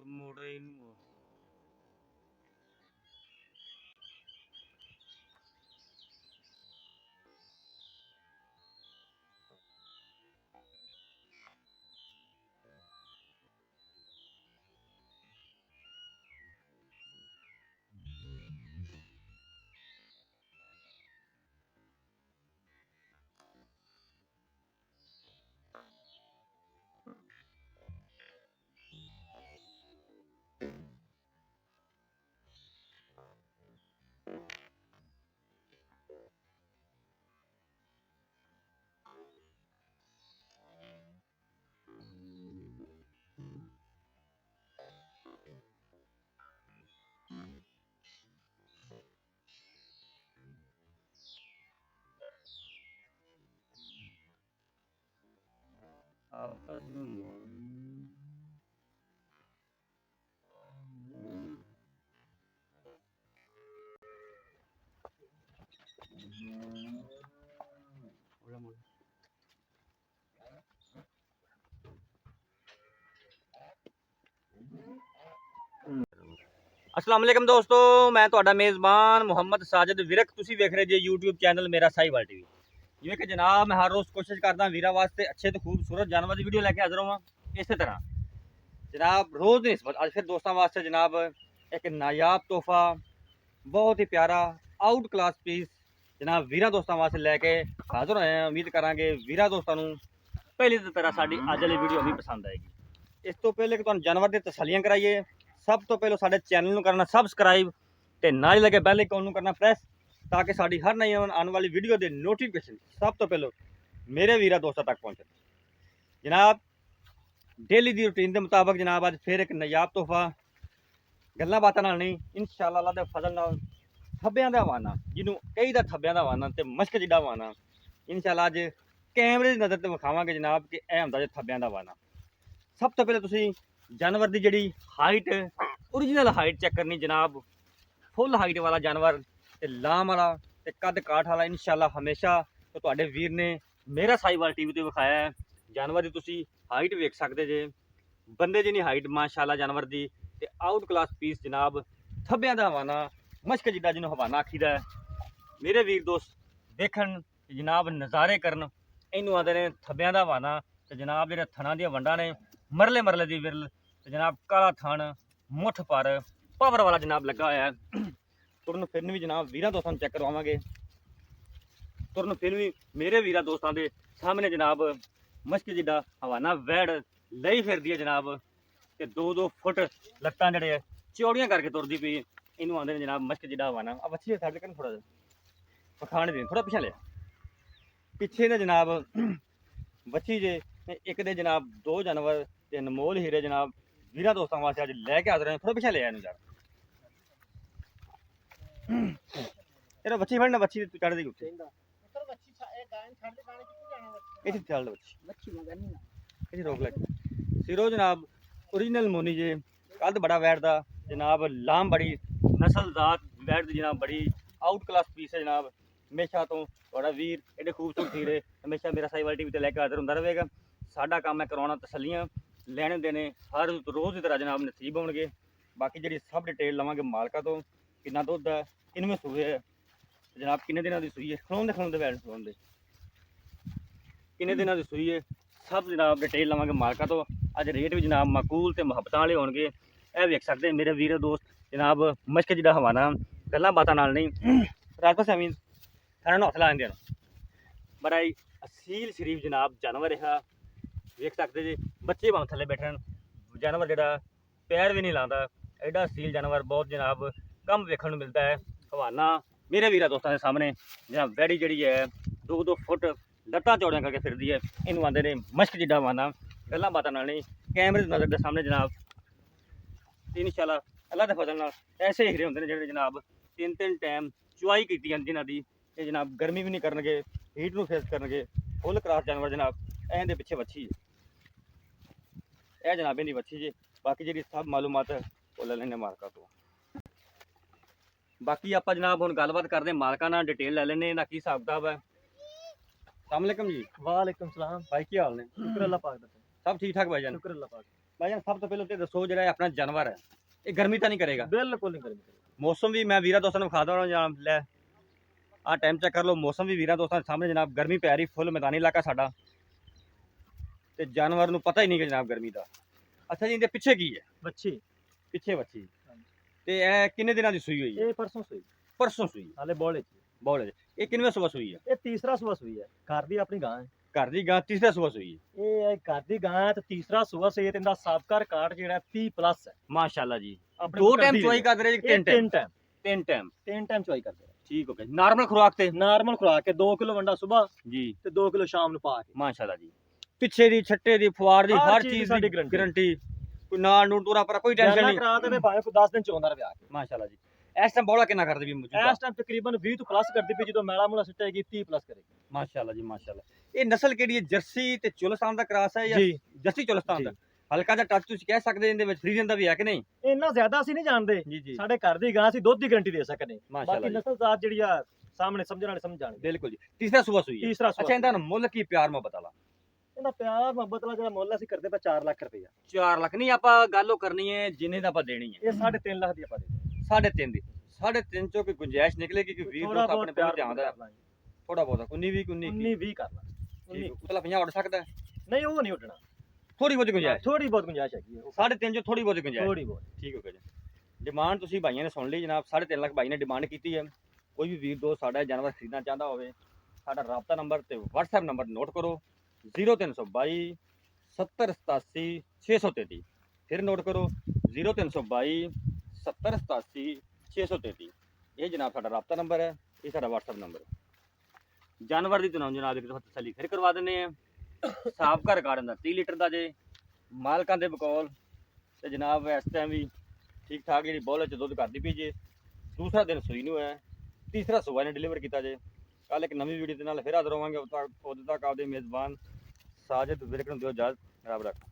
ਮੋੜੇ ਇਹਨੂੰ ਆਪਸ ਨੂੰ अस्सलाम वालेकुम दोस्तों, मैं तुहाडा मेज़बान मुहम्मद साजिद विरक। तुसीं वेख रहे जे यूट्यूब चैनल मेरा साहिवाल टीवी। जिवें कि जनाब मैं हर रोज़ कोशिश करदा वीरां वास्ते अच्छे तो खूबसूरत जानवर की वीडियो लैके हाज़र होवां। इस तरह जनाब रोज़ की निस्बत अज फिर दोस्तों वास्ते जनाब एक नायाब तोहफा, बहुत ही प्यारा आउट क्लास पीस जनाब वीरां दोस्तों वास्ते लैके हाज़र होए हैं। उम्मीद करांगे वीरां दोस्तों नूं पहली तरह साडी अज वाली वीडियो भी पसंद आएगी। इस तो पहले कि तुहानूं जानवर दी तसल्लियां कराइए, सब तो पहले साडे चैनल नूं करना सबसक्राइब ते नाल ही लगे बैल आइकन नूं करना प्रेस, ताकि साडी हर नई आने वाली वीडियो के नोटिफिकेशन सब तो पहले मेरे वीरां दोस्तों तक पहुँचे। जनाब डेली की रूटीन के मुताबिक जनाब अज फिर एक नायाब तोहफा गल्लां बातां नाल नहीं, इंशाअल्लाह अल्लाह दे फजल नाल थब्बियां दा हवाना, जिन्हों कई दा थब्बियां दा हवाना ते मश्क जिड्डा हवाना इंशाअल्लाह अज कैमरे की नज़र से विखावांगे जनाब कि यह हुंदा जे थब्बियां दा हवाना। सब तो पहले तुसीं जानवर की जिहड़ी हाइट ओरिजिनल हाइट चेक करनी जनाब, फुल हाइट वाला जानवर ते लाम वाला ते कद काठ वाला इंशाअल्लाह हमेशा तो तुहाडे वीर ने मेरा साहिवाल टीवी ते विखाया है। जानवर की तुसीं हाइट वेख सकते जे, बंदे जिन्नी हाइट माशाअल्लाह जानवर की ते आउट क्लास पीस जनाब थब्बियां दा हवाना, मश्क जिड्डा जिन्हों हवाना आखीदा है। मेरे वीर दोस्त देखन जनाब नज़ारे करन, इनू आंदे ने थब्बियां दा हवाना। ते जनाब जिहड़े थणा दी वंडा ने मरले मरले दी विरल ते जनाब काला थण मुठ पर पावर वाला जनाब लगा होया है। तुरन फिरन भी जनाब वीरां दोस्तों चेक करवावांगे। तुरन फिर भी मेरे वीरां दोस्तों के सामने जनाब मश्क जिड्डा हवाना वैड़ लई फिरदी है जनाब ते 2-2 फुट लत्तां जड़े चौड़ियां करके तुरदी पई, इनू आंदे ने जनाब मश्क जिड्डा हवाना। अब अच्छी साइड करन थोड़ा जा पखाने दें, थोड़ा पिछे ले पिछे ने जनाब बच्ची जे एक दे जनाब 2 जानवर ते अनमोल हीरे जनाब वीरां दोस्तों वास्ते अज लैके हाज़र हैं। थोड़ा पिछे ले यार तेरा बच्ची फड़ना, बच्ची चढ़ दी उत्ते इत्थे चल बच्ची इत्थे रोक लग सिरो जनाब ओरिजिनल मोनी जे कद बड़ा वैट दा जनाब, लाम बड़ी नस्लदार वैट दी जनाब, बड़ी आउट क्लास पीस है जनाब। हमेशा तो तुहाडा वीर एडे खूबसूरत हीरे हमेशा मेरा साहिवाल टीवी ते लैके हाज़र हुंदा रहेगा। साडा काम है करवाना तसल्लियां, लैने देने हर रोज़ की तरह जनाब नसीब होणगे। बाकी जी सब डिटेल लवांगे मालका तो, कितना दुध है, किनवें सूए है जनाब, किन्ने दिनों की सूई है, खलोंदे वैट खलोंदे किन्ने दिनों की सूई है, सब जनाब डिटेल लवांगे मालका तो। अज रेट भी जनाब माकूल ते मुहब्बतां वाले होणगे। यह वेख सकते मेरे वीर दोस्त जनाब मश्क जिड्डा हवाना, गल्लां बातां नाल नहीं राजपास अमीन थाना हौसला आंदे बड़ा ही असील शरीफ जनाब जानवर है। वेख सकते जी बच्चे भाव थले बैठन, जानवर जड़ा पैर भी नहीं लाता, एडा असील जानवर बहुत जनाब कम वेखण नूं मिलता है। हवाना मेरे वीरा दोस्तों के सामने जनाब वैड़ी जड़ी है 2-2 फुट लत्तां चौड़ियां करके फिरदी है, इनू आंदे ने मश्क जिड्डा हवाना। गल्लां बातां नाल नहीं कैमरे की नज़र के सामने जनाब इंशाअल्लाह अल्लाह दे फजल नाल ऐसे हीरे होंदे ने जिहड़े जनाब 3-3 टाइम चुआई कीती जांदी जिन्हां दी, ये जनाब गर्मी भी नहीं करनगे, हीट नूं फेस करनगे। फुल क्रास जानवर जनाब एंदे पिछे बच्ची है, यह जनाब इहदी बच्ची जे। बाकी जी सब मालूमात वो ले लेने मालका तो। बाकी आप जनाब हुण गलबात करते मालका नाल, डिटेल ले लेने ना की हिसाब किताब है। अस्सलाम वालेकुम जी। वालेकुम सलाम भाई की हाल ने? शुक्र अल्लाह पाक दा सब ठीक ठाक भाईजान? शुक्र अल्लाह पाक ਭਾਈਜਾਨ ਸਭ ਤੋਂ ਪਹਿਲਾਂ ਤੇ ਦੱਸੋ ਜਿਹੜਾ ਇਹ ਆਪਣਾ ਜਾਨਵਰ ਹੈ ਇਹ ਗਰਮੀ ਤਾਂ ਨਹੀਂ ਕਰੇਗਾ? ਬਿਲਕੁਲ ਨਹੀਂ ਕਰੇਗੀ। ਮੌਸਮ ਵੀ ਮੈਂ ਵੀਰਾਂ ਦੋਸਤਾਂ ਨੂੰ ਵਿਖਾ ਦਵਾਂ ਜਾਂ ਲੈ ਆਹ ਟਾਈਮ ਚੈੱਕ ਕਰ ਲਓ, ਮੌਸਮ ਵੀ ਵੀਰਾਂ ਦੋਸਤਾਂ ਦੇ ਸਾਹਮਣੇ ਜਨਾਬ, ਗਰਮੀ ਪੈ ਰਹੀ, ਫੁੱਲ ਮੈਦਾਨੀ ਇਲਾਕਾ ਸਾਡਾ ਤੇ ਜਾਨਵਰ ਨੂੰ ਪਤਾ ਹੀ ਨਹੀਂ ਕਿ ਜਨਾਬ ਗਰਮੀ ਦਾ। ਅੱਛਾ ਜੀ, ਇਹਦੇ ਪਿੱਛੇ ਕੀ ਹੈ? ਬੱਚੀ ਪਿੱਛੇ ਬੱਚੀ ਤੇ ਇਹ ਕਿੰਨੇ ਦਿਨਾਂ ਦੀ ਸੂਈ ਹੋਈ ਹੈ? ਇਹ ਪਰਸੋਂ ਸੂਈ, ਪਰਸੋਂ ਸੂਈ ਹਾਲੇ ਬੋਲੇ ਚ। ਬੋਲੇ ਇਹ ਕਿੰਨਵੇਂ ਸੂਆ ਸੂਈ ਹੈ? ਇਹ ਤੀਸਰਾ ਸੂਆ ਸੂਈ ਹੈ, ਘਰ ਦੀ ਆਪਣੀ ਗਾਂ ਹੈ। ਘਰ ਦੀ ਗਾਂ ਤੀਸਰਾ ਸੂਆ ਸੂਈ ਹੈ। ਇਹ ਘਰ ਦੀ ਗਾਂ ਹੈ ਤੇ ਤੀਸਰਾ ਸੂਆ ਸੂਈ ਹੈ ਤੇ ਇਹਦਾ ਸਾਬਕਾ ਰਿਕਾਰਡ ਜਿਹੜਾ 30 ਪਲੱਸ ਹੈ। ਮਾਸ਼ਾਅੱਲਾ ਜੀ। ਆਪਣੇ ਦੋ ਕੋਲ ਟਾਈਮ ਕੱਢੀ ਚੁਆਈ ਹੋਈ ਕਰ ਰਹੇ ਜੀ? ਹੈ। ਤਿੰਨ ਟਾਈਮ? ਤਿੰਨ ਟਾਈਮ ਤਿੰਨ ਟਾਈਮ ਚੁਆਈ ਕਰਦੇ ਆ। ਠੀਕ ਹੋ ਗਿਆ। ਨਾਰਮਲ ਖੁਰਾਕ ਤੇ? ਨਾਰਮਲ ਖੁਰਾਕ ਹੈ, 2 ਕਿਲੋ ਵੰਡਾ ਸਵੇਰ ਜੀ ਤੇ 2 ਕਿਲੋ ਸ਼ਾਮ ਨੂੰ ਪਾ ਕੇ। ਮਾਸ਼ਾਅੱਲਾ ਜੀ। ਪਿੱਛੇ ਦੀ ਛੱਟੇ ਦੀ ਫੁਆਰ ਦੀ ਹਰ ਹਰ ਚੀਜ਼ ਚੀਜ਼ ਦੀ ਦੀ guarantee। ਗਾਰੰਟੀ, ਕੋਈ ਨਾਲ ਨੂੰ ਟੂਰਾ ਪਰ ਕੋਈ ਟੈਨਸ਼ਨ ਜਾਨਾ ਨਹੀਂ। ਕਰਾ ਤੇ ਭਾਵੇਂ ਕੋਈ 10 ਦਿਨ ਚ ਆਉਂਦਾ ਰਵੇ ਆ ਕੇ। ਮਾਸ਼ਾਅੱਲਾ ਜੀ। ਇਸ ਟਾਈਮ ਬੋਲਾ ਕਿੰਨਾ ਕਰਦੇ ਵੀ ਮੌਜੂਦਾ? ਇਸ ਟਾਈਮ ਤਕਰੀਬਨ 20 ਤੋਂ ਪਲੱਸ ਕਰਦੀ ਪਈ, ਜਦੋਂ ਮੈਲਾ ਮੂਲਾ ਸਿੱਟੇਗੀ 30 ਪਲੱਸ ਕਰੇਗੀ। ਮਾਸ਼ਾਅੱਲਾ ਜੀ ਮਾਸ਼ਾਅੱਲਾ। ਇਹ ਨਸਲ ਕਿਹੜੀ ਹੈ? ਜਰਸੀ ਤੇ ਚੁਲਸਤਾਨ ਦਾ ਕ੍ਰਾਸ ਹੈ ਜਾਂ ਜੀ ਜਰਸੀ ਚੁਲਸਤਾਨ ਦਾ? ਹਲਕਾ ਜਿਹਾ ਟੱਚ ਤੁਸੀਂ ਕਹਿ ਸਕਦੇ ਇਹਦੇ ਵਿੱਚ ਫਰੀਜ਼ਨ ਦਾ ਵੀ ਹੈ ਕਿ ਨਹੀਂ? ਇੰਨਾ ਜ਼ਿਆਦਾ ਅਸੀਂ ਨਹੀਂ ਜਾਣਦੇ, ਜੀ ਜੀ ਸਾਡੇ ਘਰ ਦੀ ਗਾਂ ਸੀ, ਦੁੱਧ ਦੀ ਗਾਰੰਟੀ ਦੇ ਸਕਦੇ। ਮਾਸ਼ਾਅੱਲਾ ਬਾਕੀ ਜੀ। ਨਸਲ ਜ਼ਾਤ ਜਿਹੜੀ ਆ ਸਾਹਮਣੇ ਸਮਝਣ ਵਾਲੇ ਸਮਝ ਜਾਣਗੇ। ਬਿਲਕੁਲ ਜੀ। ਤੀਸਰਾ ਸੂਆ ਸੂਈ ਹੈ? ਤੀਸਰਾ ਅੱਛਾ, ਸੂਆ। ਇਹਦਾ ਮੁੱਲ ਕੀ ਪਿਆਰ ਮੁਹੱਬਤ ਵਾਲਾ? ਇਹਦਾ ਪਿਆਰ ਮੁਹੱਬਤ ਵਾਲਾ ਜਿਹੜਾ ਮੁੱਲ ਅਸੀਂ ਕਰਦੇ ਪਏ 4 ਲੱਖ ਰੁਪਇਆ। 4 ਲੱਖ ਨਹੀਂ, ਆਪਾਂ ਗੱਲ ਉਹ ਕਰਨੀ ਹੈ ਜਿੰਨੇ ਦਾ ਆਪਾਂ ਦੇਣੀ ਹੈ। ਇਹ 3.5 ਲੱਖ ਦੀ ਆਪਾਂ ਦੇ 3.5 ਦੀ। 3.5 ਚੋਂ ਕੋਈ ਗੁੰਜਾਇਸ਼ ਨਿਕਲੇਗੀ ਕਿ ਵੀਰ ਥੋੜਾ ਦੋਸਤ ਬਹੁਤ ਆਪਣੇ ਪਿਆਰ ਕੋਲ ਧਿਆਨ ਦਾ ਥੋੜਾ ਬਹੁਤਾ 19 20 19 19 20 ਕਰ ਲਾ। ਠੀਕ ਉਤਲਾ 50 ਉੱਡ ਸਕਦਾ ਹੈ? ਨਹੀਂ ਉਹ ਨਹੀਂ ਉੱਡਣਾ, ਥੋੜੀ ਬਹੁਤੀ ਗੁੰਜਾਇਸ਼? ਥੋੜੀ ਬਹੁਤ ਗੁੰਜਾਇਸ਼ ਹੈਗੀ ਹੈ। 3.5 ਚੋਂ ਥੋੜੀ ਬਹੁਤੀ ਗੁੰਜਾਇਸ਼? ਥੋੜੀ ਬਹੁਤ। ਠੀਕ ਹੋ ਗਿਆ ਜੀ। ਡਿਮਾਂਡ ਤੁਸੀਂ ਭਾਈਆਂ ਨੇ ਸੁਣ ਲਈ ਜਨਾਬ, 3.5 ਲੱਖ ਭਾਈ ਨੇ ਡਿਮਾਂਡ ਕੀਤੀ ਹੈ। ਕੋਈ ਵੀ ਵੀਰ ਦੋਸਤ ਸਾਡਾ ਜਾਨਵਰ ਖਰੀਦਣਾ ਚਾਹੁੰਦਾ ਹੋਵੇ, ਸਾਡਾ ਰਾਬਤਾ ਨੰਬਰ ਤੇ WhatsApp ਨੰਬਰ ਨੋਟ ਕਰੋ 0322 70 87 633। ਫਿਰ ਨੋਟ ਕਰੋ 0322 70 87 633। ਇਹ ਜਨਾਬ ਸਾਡਾ ਰਾਬਤਾ ਨੰਬਰ ਹੈ, ਇਹ ਸਾਡਾ WhatsApp ਨੰਬਰ ਹੈ। ਜਾਨਵਰ ਦੀ ਤੁਹਾਨੂੰ ਜਨਾਬ ਇੱਕ ਦਫਾ ਤਸੱਲੀ ਫਿਰ ਕਰਵਾ ਦਿੰਦੇ ਆ। ਸਾਬਕਾ ਰਿਕਾਰਡ ਦਾ 30 ਲੀਟਰ ਦਾ ਜੇ, ਮਾਲਕਾਂ ਦੇ ਬਕੌਲ ਤੇ ਜਨਾਬ ਇਸ ਟਾਈਮ ਵੀ ਠੀਕ ਠਾਕ ਜਿਹੜੀ ਬੋਲ ਚ ਦੁੱਧ ਕਰਦੀ ਪਈ ਜੇ। ਦੂਸਰਾ ਦਿਨ ਸੂਈ ਨੂੰ ਹੈ, ਤੀਸਰਾ ਸੂਆ ਨੇ ਡਿਲੀਵਰ ਕੀਤਾ ਜੇ। ਕੱਲ ਇੱਕ ਨਵੀਂ ਵੀਡੀਓ ਦੇ ਨਾਲ ਫਿਰ ਹਾਜ਼ਰ ਹੋਵਾਂਗੇ। ਉਦੋਂ ਤੱਕ ਆਪਦੇ ਮੇਜ਼ਬਾਨ ਸਾਜਿਦ ਵਿਰਕ ਨੂੰ ਦਿਓ ਇਜਾਜ਼ਤ। ਰੱਬ ਰੱਖਾ।